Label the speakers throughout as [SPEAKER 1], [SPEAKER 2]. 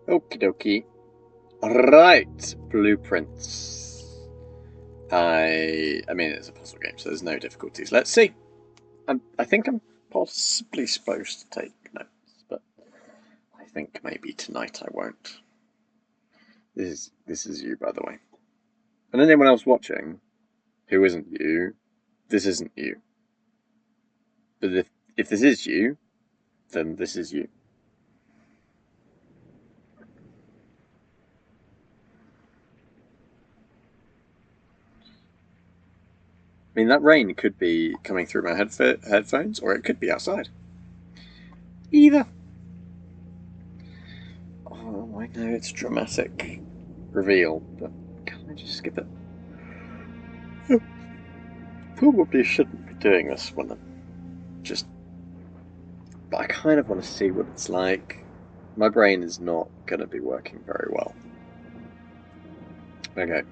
[SPEAKER 1] Okie dokie. Right, blueprints. I mean, it's a puzzle game, so there's no difficulties. Let's see. I think I'm possibly supposed to take notes, but I think maybe tonight I won't. This is you, by the way. And anyone else watching who isn't you, this isn't you. But if this is you, then this is you. I mean, that rain could be coming through my headphones, or it could be outside. Either. Oh, I know it's a dramatic reveal, but can I just skip it? Probably shouldn't be doing this when I'm just. But I kind of want to see what it's like. My brain is not going to be working very well. Okay,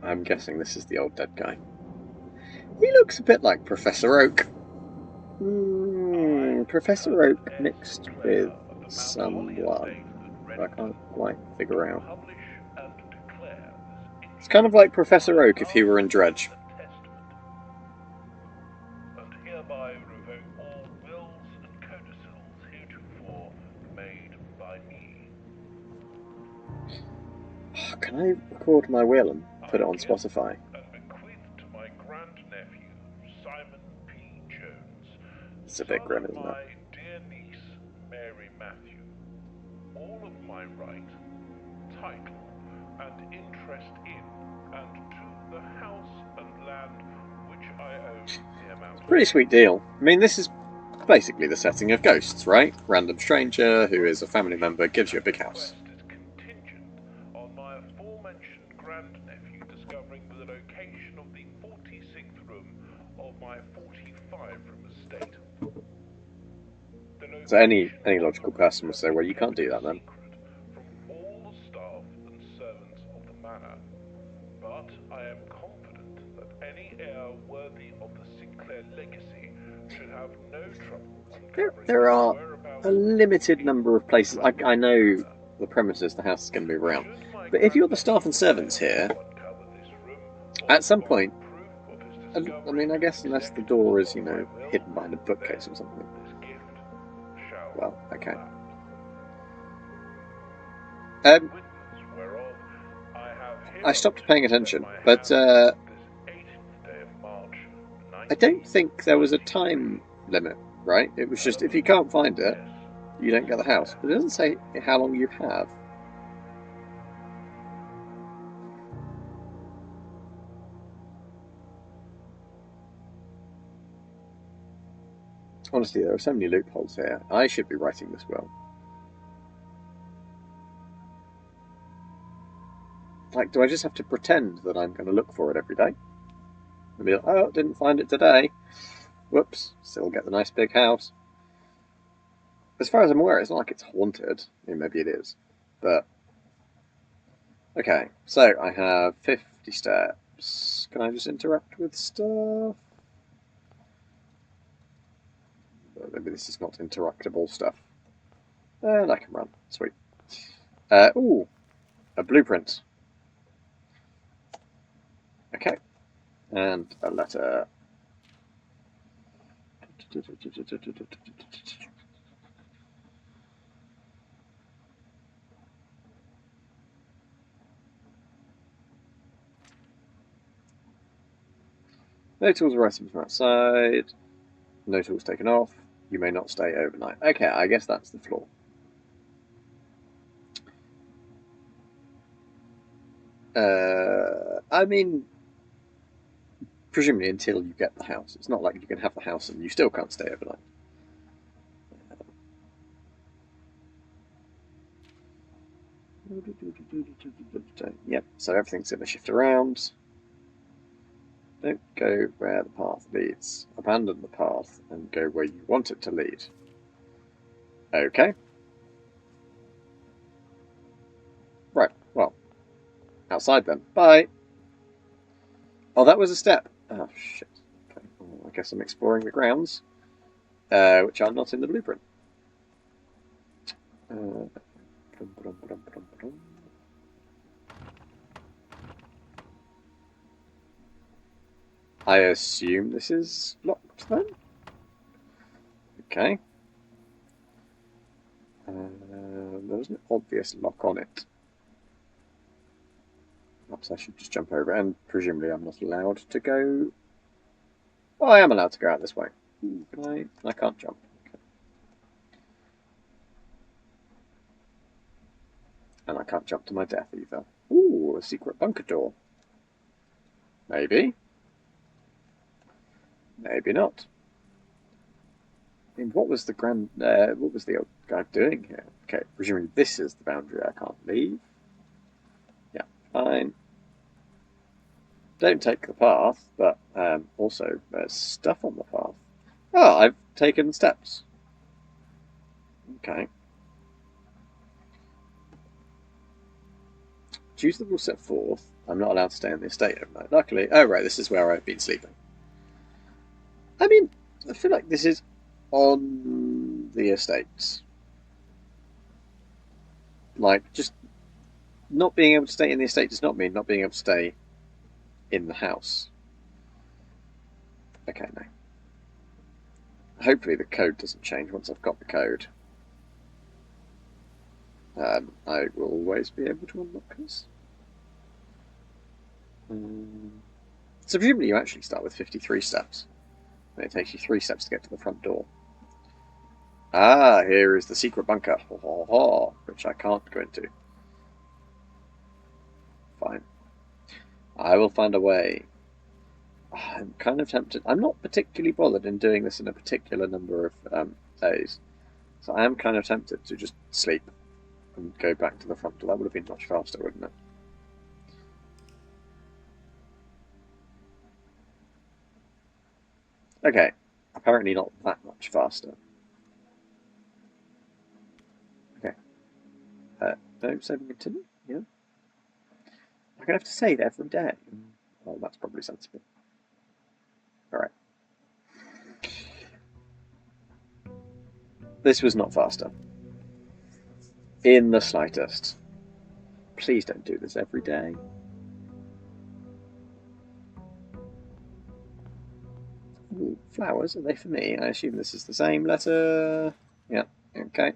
[SPEAKER 1] I'm guessing this is the old dead guy. He looks a bit like Professor Oak. Professor Oak mixed with someone I can't quite figure out. It's kind of like Professor Oak if he were in Dredge.
[SPEAKER 2] And hereby revoke all wills and codicils heretofore made by me.
[SPEAKER 1] Can I record my will and put it on Spotify?
[SPEAKER 2] And bequeath to my grandnephew, Simon P. Jones,
[SPEAKER 1] It's a bit grim,
[SPEAKER 2] son of
[SPEAKER 1] isn't
[SPEAKER 2] my
[SPEAKER 1] it?
[SPEAKER 2] dear niece, Mary Matthew, all of my right, title, and interest in, and to the house and land which I own the amount.
[SPEAKER 1] Pretty sweet deal. I mean, this is basically the setting of Ghosts, right? Random stranger who is a family member gives you a big house.
[SPEAKER 2] Is contingent on my aforementioned grandnephew discovering the location of the 46th room of my 45-room estate.
[SPEAKER 1] So any logical person would say, well, you can't do that then.
[SPEAKER 2] From all the staff and servants of the manor, but I am confident that any heir worthy of the Sinclair legacy should have no trouble.
[SPEAKER 1] There are a limited number of places. I know the premises the house is going to move around, but if you're the staff and servants here, at some point, I mean, I guess unless the door is, hidden behind a bookcase or something. Well, okay. I stopped paying attention, but I don't think there was a time limit, right? It was just if you can't find it, you don't get the house. But it doesn't say how long you have. Honestly, there are so many loopholes here. I should be writing this will. Like, do I just have to pretend that I'm going to look for it every day? And be like, oh, didn't find it today. Whoops, still get the nice big house. As far as I'm aware, it's not like it's haunted. I mean, maybe it is. But, okay, so I have 50 steps. Can I just interact with stuff? Maybe this is not interactable stuff. And I can run. Sweet. Ooh, a blueprint. Okay. And a letter. No tools or items from outside. No tools taken off. You may not stay overnight. Okay, I guess that's the floor. I mean, presumably until you get the house. It's not like you can have the house and you still can't stay overnight. Yep, so everything's going to shift around. Don't go where the path leads. Abandon the path and go where you want it to lead. Okay. Right, well, outside then. Bye. Oh, that was a step. Oh, shit. Okay. Well, I guess I'm exploring the grounds, which are not in the blueprint. I assume this is locked then? Okay. There's an obvious lock on it. Perhaps I should just jump over it, and presumably I'm not allowed to go. Oh, I am allowed to go out this way. Can I? I can't jump. Okay. And I can't jump to my death either. Ooh, a secret bunker door. Maybe. Maybe not. I mean, what was the old guy doing here? Okay, presumably this is the boundary I can't leave. Yeah, fine. Don't take the path, but also there's stuff on the path. Oh, I've taken steps. Okay. Choose the rule set forth. I'm not allowed to stay in the estate overnight. Luckily, oh right, this is where I've been sleeping. I mean, I feel like this is on the estates. Like, just not being able to stay in the estate does not mean not being able to stay in the house. Okay, no. Hopefully the code doesn't change once I've got the code. I will always be able to unlock this. So presumably you actually start with 53 steps. And it takes you 3 steps to get to the front door. Ah, here is the secret bunker, which I can't go into. Fine. I will find a way. I'm kind of tempted. I'm not particularly bothered in doing this in a particular number of days. So I am kind of tempted to just sleep and go back to the front door. That would have been much faster, wouldn't it? Okay, apparently not that much faster. Okay. No, saving continue? Yeah. I'm going to have to save every day. Well, that's probably sensible. Alright. This was not faster. In the slightest. Please don't do this every day. Ooh, flowers, are they for me? I assume this is the same letter. Yeah, okay.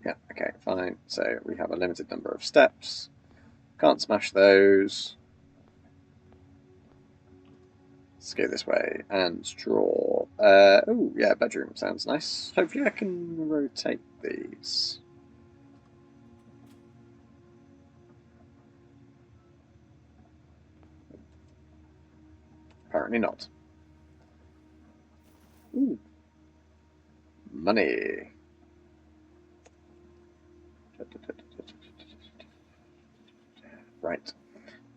[SPEAKER 1] Yeah, okay, fine. So we have a limited number of steps. Can't smash those. Let's go this way and draw. Oh, yeah, bedroom sounds nice. Hopefully I can rotate these. Apparently not. Ooh. Money. Right.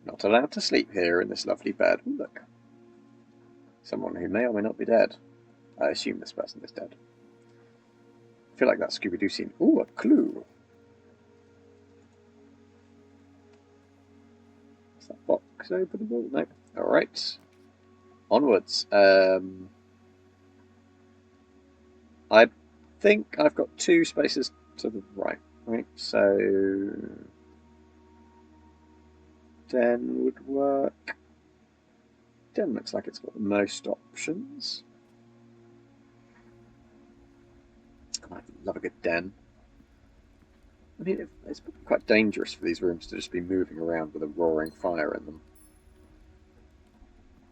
[SPEAKER 1] Not allowed to sleep here in this lovely bed. Ooh, look. Someone who may or may not be dead. I assume this person is dead. I feel like that Scooby-Doo scene. Ooh, a clue. Is that box openable? No. Alright. Onwards. I think I've got 2 spaces to the right. Right, so Den would work. Den looks like it's got the most options. I love a good den. I mean, it's quite dangerous for these rooms to just be moving around with a roaring fire in them.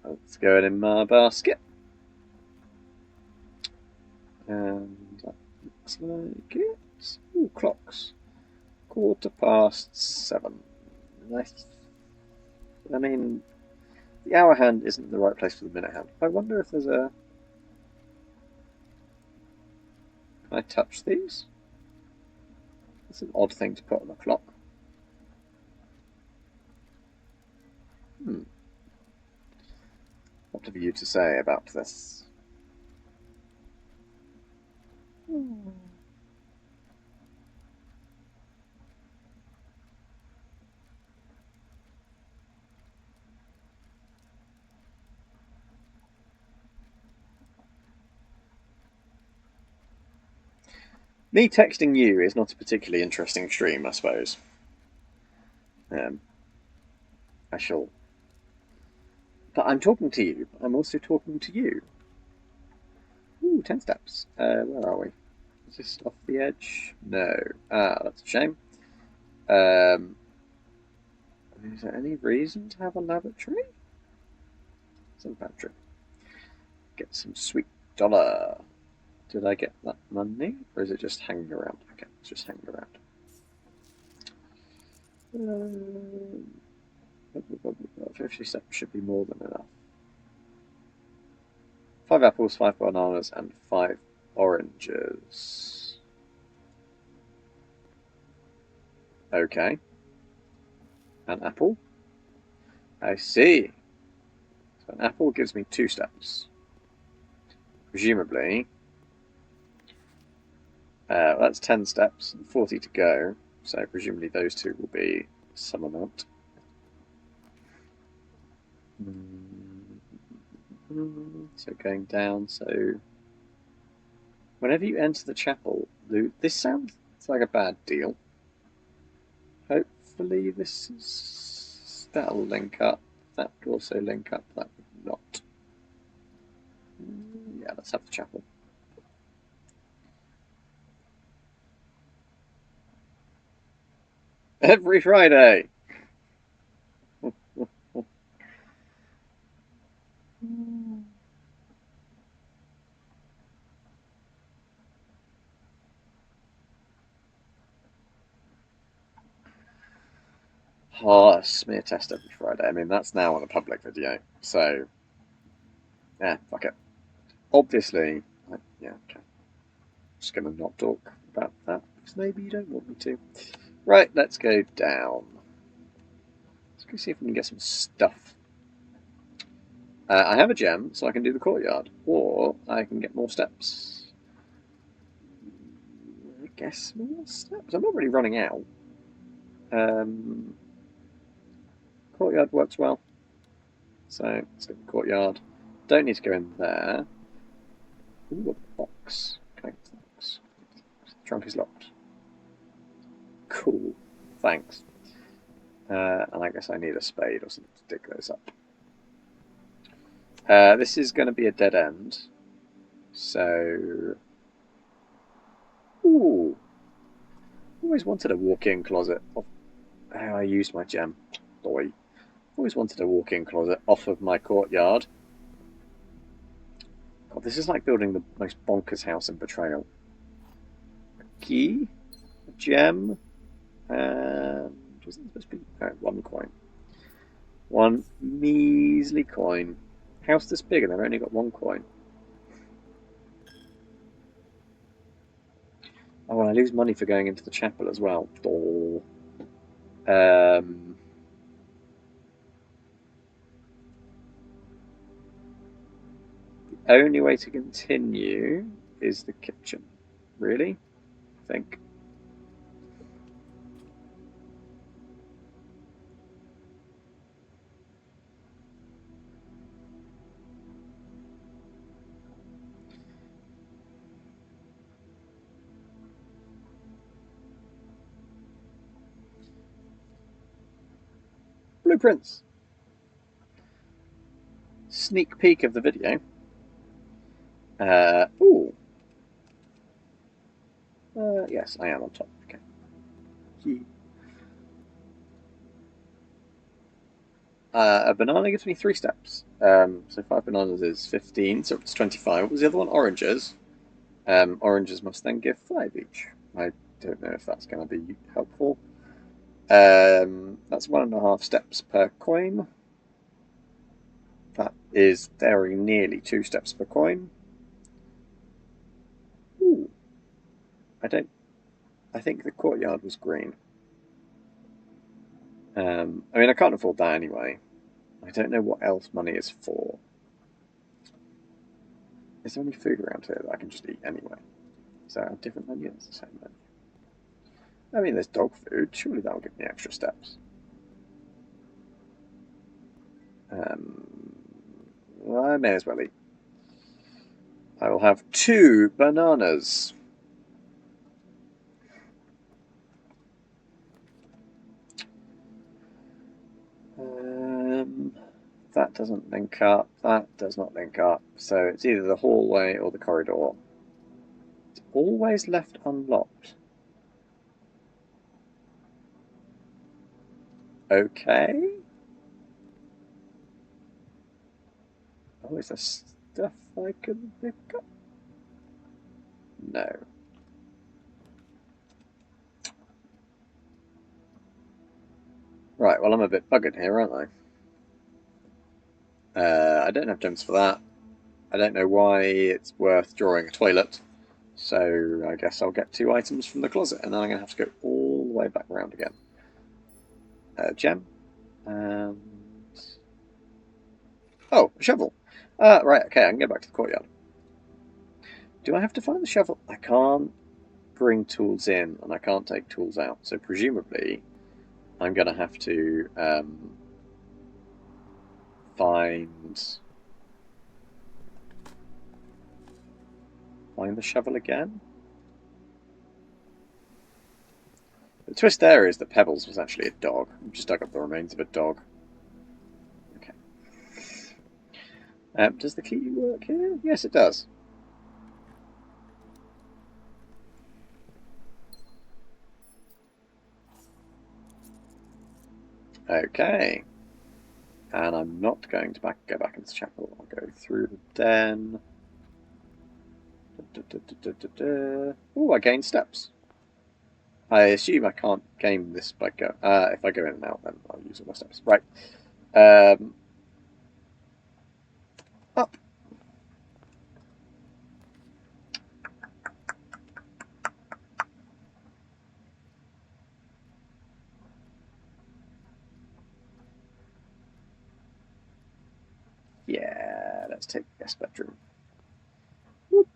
[SPEAKER 1] Let's go in my basket. And that looks like it. Ooh, clocks. 7:15. Nice. I mean, the hour hand isn't the right place for the minute hand. I wonder if there's a... Can I touch these? That's an odd thing to put on a clock. What have you to say about this? Me texting you is not a particularly interesting stream, I suppose. I shall. But I'm talking to you. I'm also talking to you. Ooh, 10 steps. Where are we? Is this off the edge? No. Ah, that's a shame. Is there any reason to have a lavatory? Some pantry. Get some sweet dollar. Did I get that money? Or is it just hanging around? Okay, it's just hanging around. 50 steps should be more than enough. 5 apples, 5 bananas, and 5 oranges. Okay. An apple? I see. So an apple gives me 2 steps. Presumably. That's 10 steps and 40 to go. So presumably those two will be some amount. So going down, so whenever you enter the chapel, this sounds like a bad deal. Hopefully that'll link up. That would also link up, that would not. Yeah, let's have the chapel. Every Friday! Oh, smear test every Friday. I mean, that's now on a public video, so yeah, fuck it. Obviously, yeah, okay. Just gonna not talk about that because maybe you don't want me to. Right, let's go down. Let's go see if we can get some stuff. I have a gem, so I can do the courtyard, or I can get more steps. I guess more steps. I'm not really running out. Courtyard works well. So let's get the courtyard. Don't need to go in there. Ooh, a box. Can I get the box? The trunk is locked. Cool. Thanks. And I guess I need a spade or something to dig those up. This is going to be a dead end. So... Ooh. Always wanted a walk-in closet. I used my gem. Boy. Always wanted a walk-in closet off of my courtyard. God, this is like building the most bonkers house in Betrayal. A key, a gem, and wasn't supposed to be 1 coin. 1 measly coin. House this big and they've only got 1 coin. Oh, and I lose money for going into the chapel as well. Oh. The only way to continue is the kitchen. Really? I think. Blueprints. Sneak peek of the video. Ooh. Yes, I am on top. Okay. A banana gives me 3 steps. So 5 bananas is 15, so it's 25. What was the other one? Oranges. Oranges must then give 5 each. I don't know if that's going to be helpful. That's 1.5 steps per coin. That is very nearly 2 steps per coin. Ooh. I think the courtyard was green. I mean, I can't afford that anyway. I don't know what else money is for. Is there any food around here that I can just eat anyway? Is that a different menu? It's the same menu. I mean, there's dog food. Surely that'll give me extra steps. Well, I may as well eat. I will have 2 bananas. That doesn't link up. That does not link up. So it's either the hallway or the corridor. It's always left unlocked. Okay. Oh, is there stuff I can pick up? No. Right, well, I'm a bit buggered here, aren't I? I don't have gems for that. I don't know why it's worth drawing a toilet. So I guess I'll get 2 items from the closet, and then I'm going to have to go all the way back around again. Gem. And... oh, a shovel. Right, okay, I can go back to the courtyard. Do I have to find the shovel? I can't bring tools in, and I can't take tools out. So presumably, I'm going to have to find the shovel again. The twist there is that Pebbles was actually a dog. I just dug up the remains of a dog. Okay. Does the key work here? Yes, it does. Okay. And I'm not going to go back into the chapel. I'll go through the den. Oh, I gained steps. I assume I can't gain this by go. If I go in and out, then I'll use all my steps. Right. Up. Yeah, let's take the guest bedroom. Whoop.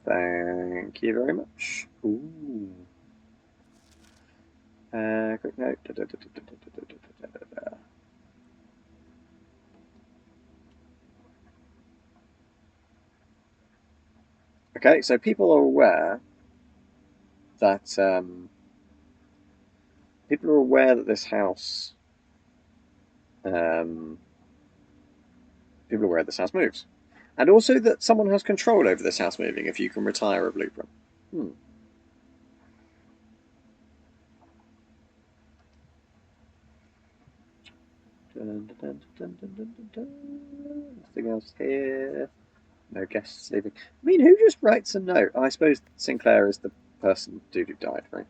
[SPEAKER 1] Thank you very much. Ooh. Quick note. Okay, so people are aware that this house moves, and also that someone has control over this house moving if you can retire a blueprint. Nothing else here. No guests leaving. I mean, who just writes a note? I suppose Sinclair is the person dude who died, right?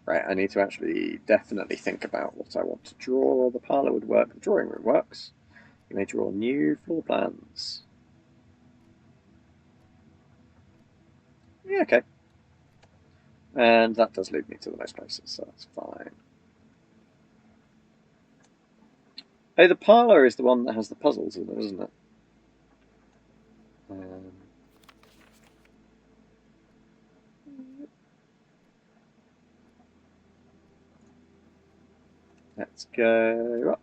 [SPEAKER 1] Right, I need to actually definitely think about what I want to draw. The parlour would work, the drawing room works. You may draw new floor plans. Yeah, okay. And that does lead me to the most places, so that's fine. Oh, the parlour is the one that has the puzzles in it, isn't it? Let's go up.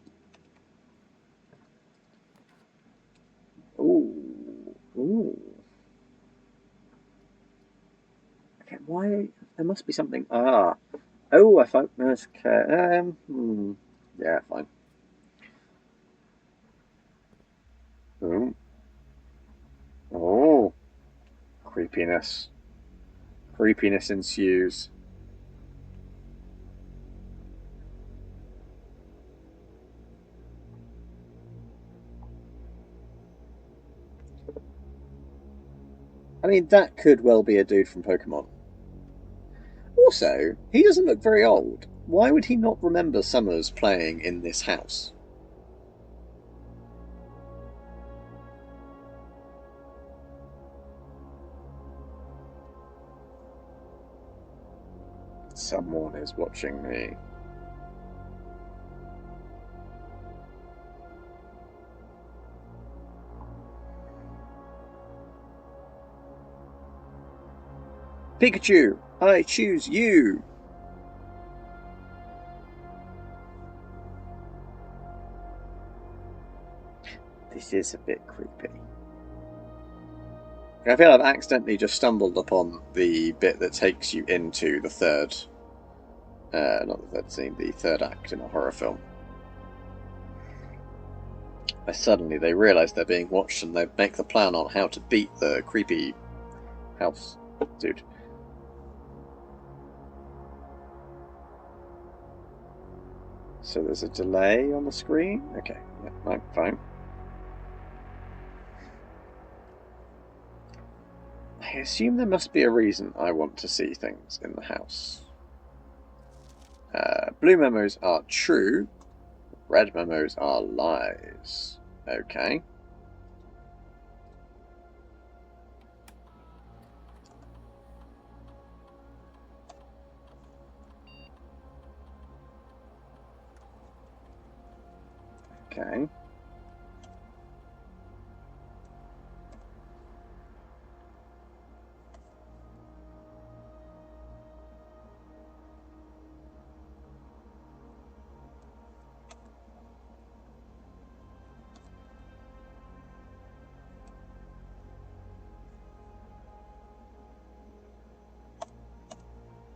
[SPEAKER 1] Ooh. Ooh. Okay, why? There must be something. Ah. Oh, I thought. Okay. Yeah, fine. Ooh. Oh. Creepiness. Creepiness ensues. I mean, that could well be a dude from Pokemon. Also, he doesn't look very old. Why would he not remember Summers playing in this house? Someone is watching me. Pikachu, I choose you! This is a bit creepy. I feel I've accidentally just stumbled upon the bit that takes you into the third Not the third scene, the third act in a horror film. Suddenly they realise they're being watched and they make the plan on how to beat the creepy house dude. So there's a delay on the screen? Okay, yeah, right, fine. I assume there must be a reason I want to see things in the house. Blue memos are true, red memos are lies. Okay. Okay.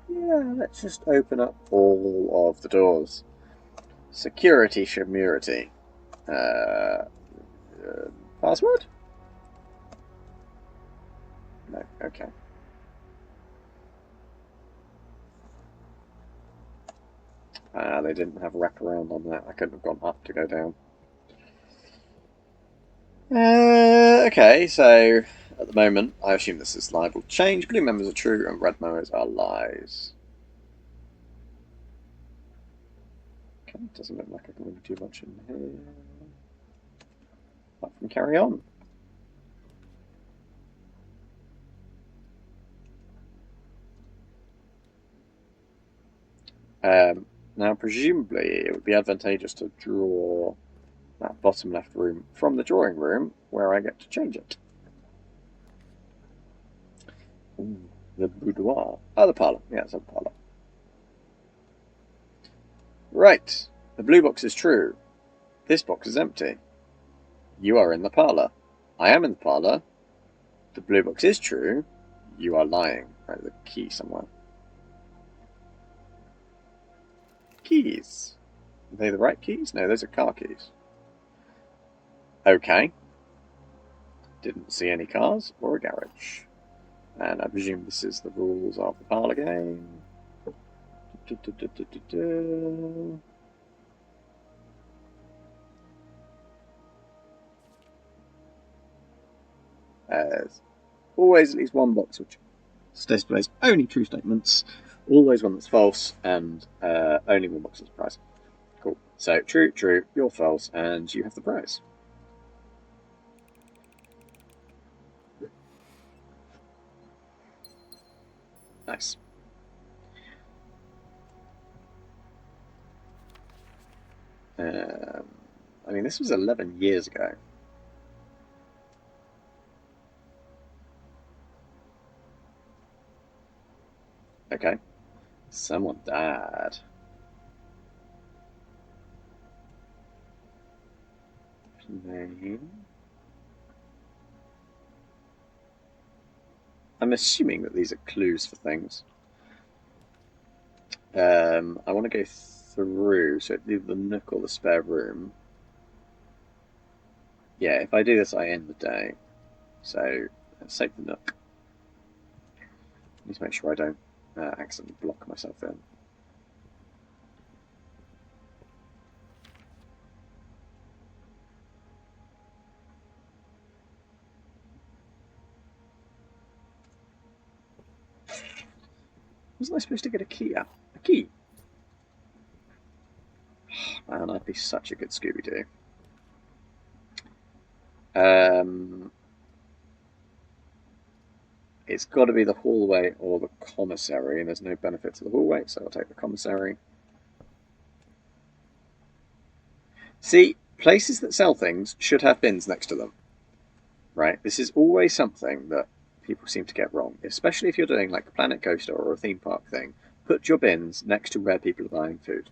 [SPEAKER 1] Yeah, let's just open up all of the doors. Security Shemurity. Password? No, okay. They didn't have a wraparound on that. I couldn't have gone up to go down. Okay, so at the moment, I assume this is liable to change. Blue memos are true and red memos are lies. Okay, doesn't look like I can really do much in here. Apart from carry on. Now, presumably, it would be advantageous to draw that bottom left room from the drawing room, where I get to change it. Ooh, the boudoir. Oh, the parlour. Yeah, it's a parlour. Right. The blue box is true. This box is empty. You are in the parlour. I am in the parlour. The blue box is true. You are lying. Right, the key somewhere. Keys. Are they the right keys? No, those are car keys. Okay. Didn't see any cars or a garage. And I presume this is the rules of the parlour game. There's always at least one box which displays only true statements, always one that's false, and only one box that's prize. Cool. So true, true, you're false, and you have the prize. Nice. I mean, this was 11 years ago. Okay. Someone died. Name. I'm assuming that these are clues for things. I want to go through, so either the nook or the spare room. Yeah, if I do this, I end the day. So let's take the nook. Need to make sure I don't accidentally block myself in. Wasn't I supposed to get a key out? A key? Man, I'd be such a good Scooby-Doo. It's got to be the hallway or the commissary, and there's no benefit to the hallway, so I'll take the commissary. See, places that sell things should have bins next to them. Right? This is always something that people seem to get wrong, especially if you're doing like a Planet Coaster or a theme park thing. Put your bins next to where people are buying food.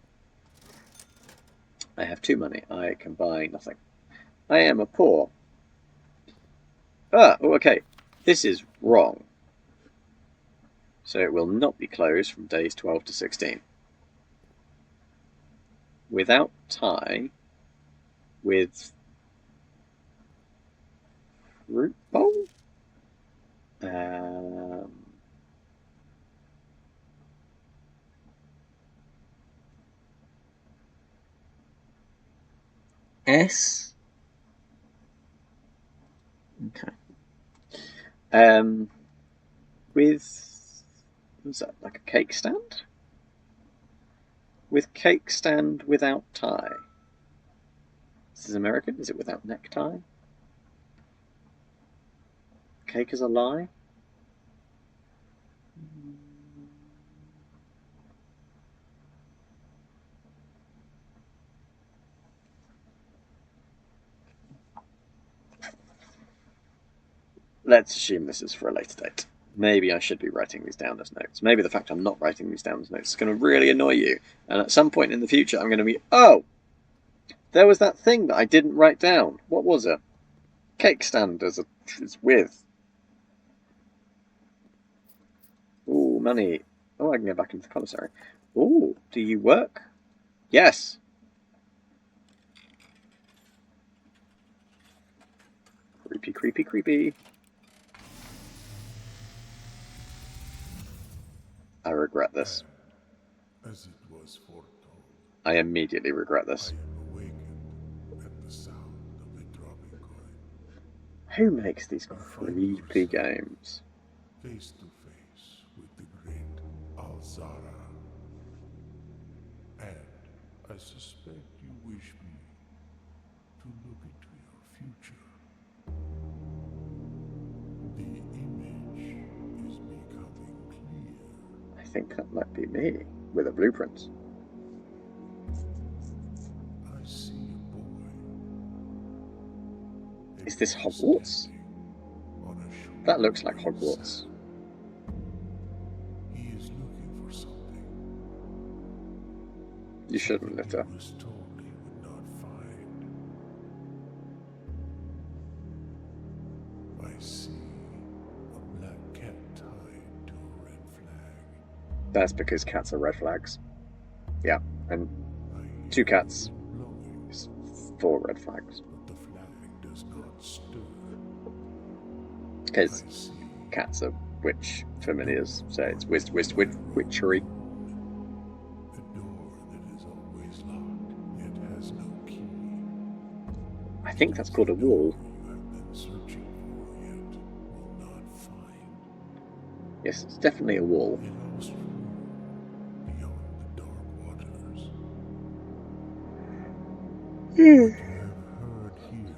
[SPEAKER 1] I have 2 money. I can buy nothing. I am a poor. Oh, okay. This is wrong. So it will not be closed from days 12 to 16. without tie with fruit bowl? S. Okay. With, what's that, like a cake stand? With cake stand without tie. This is American? Is it without necktie? Cake is a lie? Let's assume this is for a later date. Maybe I should be writing these down as notes. Maybe the fact I'm not writing these down as notes is going to really annoy you. And at some point in the future, I'm going to be, oh, there was that thing that I didn't write down. What was it? Cake stand is with. Ooh, money. Oh, I can go back into the commissary. Ooh, do you work? Yes. Creepy, creepy, creepy. I regret this.
[SPEAKER 2] As it was foretold,
[SPEAKER 1] I immediately regret
[SPEAKER 2] I
[SPEAKER 1] this.
[SPEAKER 2] am awakened at the sound of a dropping coin.
[SPEAKER 1] Who makes these creepy games?
[SPEAKER 2] Face to face with the great Alzara. And I suspect you wish me to look into your future. The image is becoming clear.
[SPEAKER 1] I think that might be me with a blueprint.
[SPEAKER 2] I see a boy.
[SPEAKER 1] Is this Hogwarts? That looks like Hogwarts.
[SPEAKER 2] He is looking for something.
[SPEAKER 1] You shouldn't litter.
[SPEAKER 2] He was told he would not find. I see a black cat tied to a red flag.
[SPEAKER 1] That's because cats are red flags. Yeah, and
[SPEAKER 2] I
[SPEAKER 1] 2 cats
[SPEAKER 2] blowing,
[SPEAKER 1] is 4 red flags.
[SPEAKER 2] but the flag does not stir.
[SPEAKER 1] Because
[SPEAKER 2] I see
[SPEAKER 1] cats are witch familiars, so it's witchery.
[SPEAKER 2] a door that is always locked, yet has no key.
[SPEAKER 1] I think that's called a wall.
[SPEAKER 2] You have been searching for, yet will not find.
[SPEAKER 1] Yes, it's definitely a wall.
[SPEAKER 2] A lost room beyond the dark waters. What you have heard here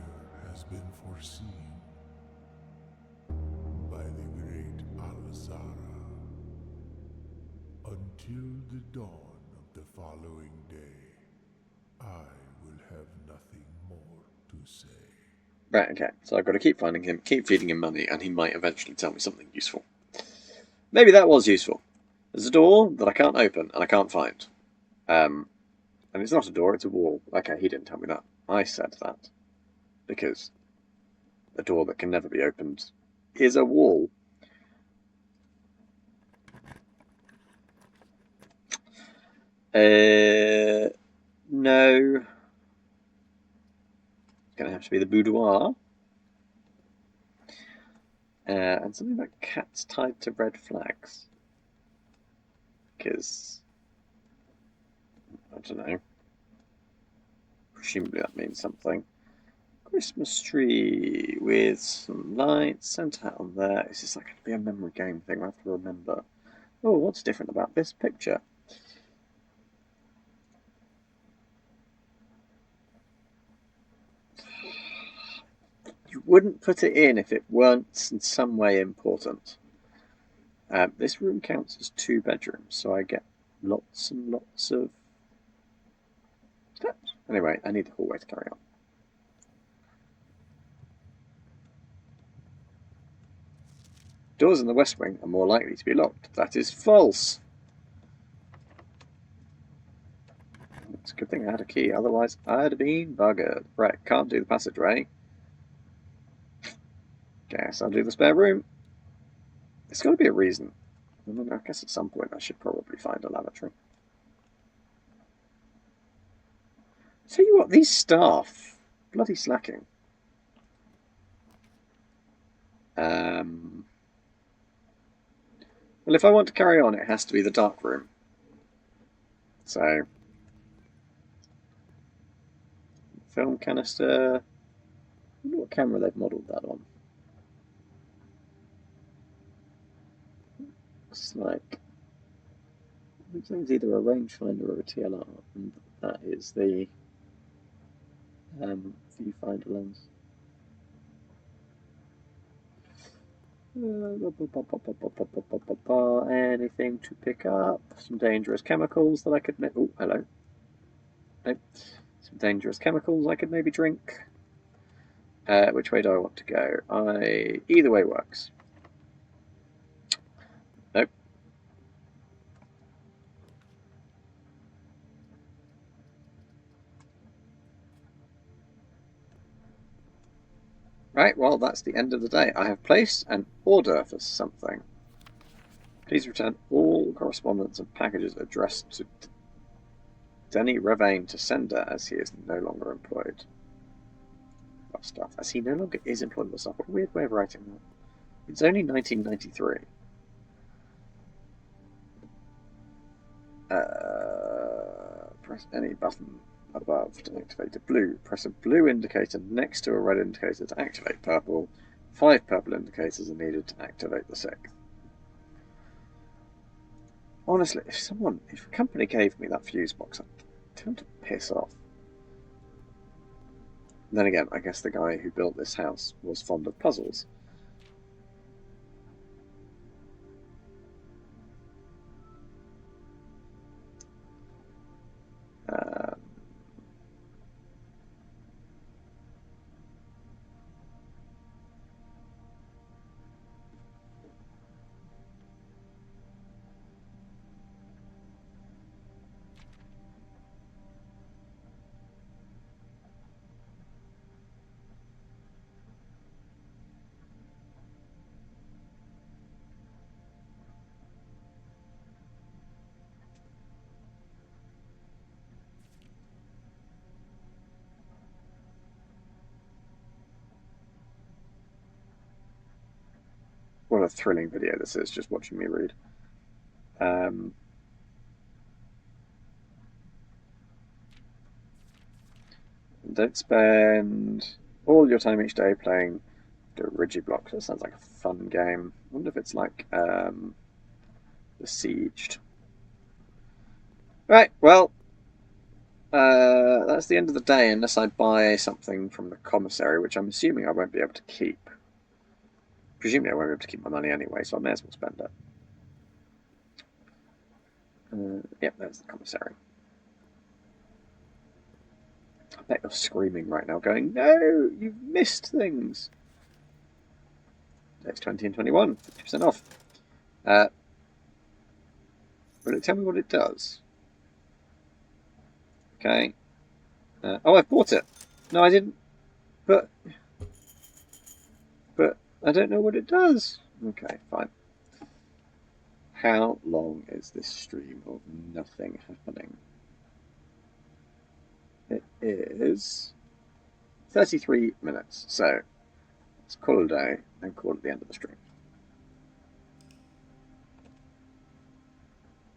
[SPEAKER 2] has been foreseen by the great Alzara. Until the dawn of the following day, I will have nothing more to say.
[SPEAKER 1] Right, okay, so I've got to keep finding him, keep feeding him money, and he might eventually tell me something useful. Maybe that was useful. There's a door that I can't open and I can't find. And it's not a door, it's a wall. Okay, he didn't tell me that. I said that. Because a door that can never be opened is a wall. No. It's going to have to be the boudoir. And something about cats tied to red flags. Because, I don't know. Presumably that means something. Christmas tree with some lights, Santa hat on there. Is this like going to be a memory game thing? I have to remember. Oh, what's different about this picture? You wouldn't put it in if it weren't in some way important. This room counts as 2 bedrooms, so I get lots and lots of steps. Anyway, I need the hallway to carry on. Doors in the west wing are more likely to be locked. That is false. It's a good thing I had a key, otherwise I'd have been buggered. Right, can't do the passageway. Guess I'll do the spare room. There's got to be a reason. I guess at some point I should probably find a lavatory. Tell you what, these staff, bloody slacking. Well, if I want to carry on, it has to be the dark room. So, film canister. I wonder what camera they've modelled that on. Looks like it's either a rangefinder or a TLR, and that is the viewfinder lens. Anything to pick up? Some dangerous chemicals that I could. Oh, hello. Nope. Some dangerous chemicals I could maybe drink. Which way do I want to go? Either way works. Nope. Right, well, that's the end of the day. I have placed an order for something. Please return all correspondence and packages addressed to Denny Ravain to sender, as he is no longer employed. Stuff. As he no longer is employed with stuff. What a weird way of writing that. It's only 1993. Press any button above to activate a blue. Press a blue indicator next to a red indicator to activate purple. 5 purple indicators are needed to activate the 6th. Honestly, if a company gave me that fuse box, I'd tell them to piss off. Then again, I guess the guy who built this house was fond of puzzles. What a thrilling video this is, just watching me read. Don't spend all your time each day playing Digiblock. That sounds like a fun game. I wonder if it's like Besieged. Right, well, that's the end of the day unless I buy something from the commissary, which I'm assuming I won't be able to keep. Presumably I won't be able to keep my money anyway, so I may as well spend it. Yep, there's the commissary. I bet you're screaming right now, going, no, you've missed things. Days 20 and 21, 50% off. Will it tell me what it does? Okay. Oh, I've bought it. No, I didn't. But I don't know what it does. Okay, fine. How long is this stream of nothing happening? It is 33 minutes. So let's call it a day and call it the end of the stream.